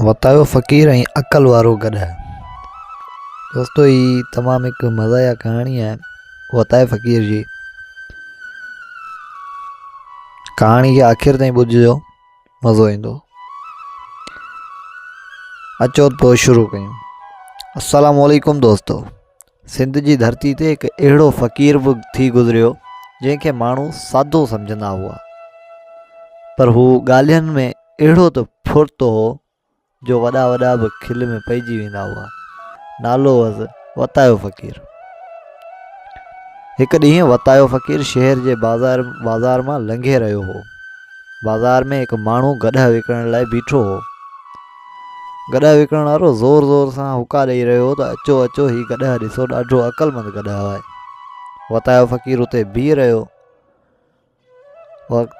वतायो फ़कीर ऐं अकल वारो गधा। दोस्तों ये तमाम एक मज़ा कहानी है वताये फ़कीर जी। कहानी के आखिर ताईं ॿुधिजो, मज़ो ईंदो। अचो तो शुरू कयूं। अस्सलामु अलैकुम दोस्तों। सिंध जी धरती ते एक अहिड़ो फ़कीर बि थी गुज़रियो जंहिंखे माण्हू सादो सम्झंदा हुआ, पर हू ॻाल्हियुनि में अहिड़ो त फुर्तो हो जो वॾा वॾा बि खिल में पइजी वेंदा हुआ। नालो हुअसि वतायो फ़कीर। हिकु ॾींहुं वतायो फ़कीर शहर जे बाज़ार मां लंघे रहियो हो। बाज़ार में हिकु माण्हू गधा विकिणण लाइ बीठो हो। गधा विकिणण वारो ज़ोर ज़ोर सां हुका ॾेई रहियो हो त अचो अचो, ही गधा ॾिसो, ॾाढो अक़लमंद गधा आहे। वतायो फ़कीर उते बीह रहियो।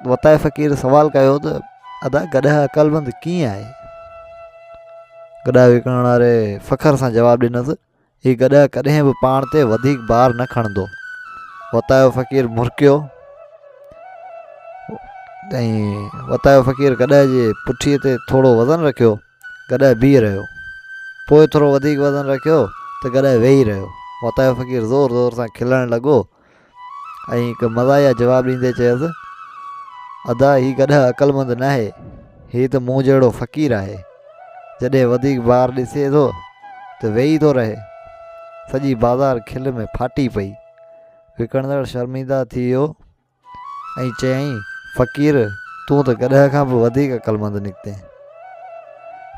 वताये फ़कीर सवाल कयो त अदा गधा अक़लमंद कीअं आहे? गधा विकिणण वारे फ़ख्र सां जवाबु ॾिनसि, ही गधा कॾहिं बि पाण ते वधीक भार न खणंदो। वतायो फ़कीर मुरकियो ऐं वतायो फ़कीर गधा जे पुठीअ ते थोरो वज़न रखियो। गधा बीह रहियो। पोइ थोरो वधीक वज़न रखियो त गधा वेही रहियो। वतायो फ़कीर ज़ोर ज़ोर सां खिलण लॻो ऐं हिकु मज़ाया जवाबु ॾींदे चयसि, अदा ही गधा अक़लमंद न आहे, ही त मूं जहिड़ो फ़कीर आहे। जॾहिं वधीक बार ॾिसे थो त वेही थो रहे। सॼी बाज़ार खिल में फाटी पई। विकिणंदड़ शर्मिंदा थी वियो ऐं चयईं, फ़कीर तूं त गधा खां बि वधीक अक़लमंद निकिते।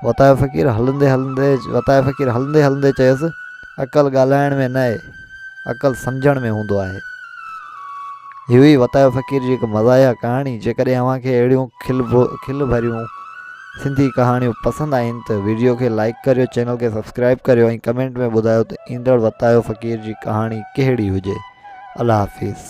वतायो फ़कीर हलंदे हलंदे चयसि, अक़ल ॻाल्हाइण में न आहे, अक़ल सम्झण में हूंदो आहे। हीअ हुई वतायो फ़कीर जी हिकु मज़ाया कहाणी। जेकॾहिं अव्हांखे अहिड़ियूं खिल भरियूं सिंधी कहाणियूं पसंदि आहिनि त वीडियो खे लाइक करियो, चैनल खे सब्सक्राइब करियो ऐं कमेंट में ॿुधायो त ईंदड़ वतायो फ़कीर जी कहाणी कहिड़ी हुजे। अल्लाह हाफ़िज़।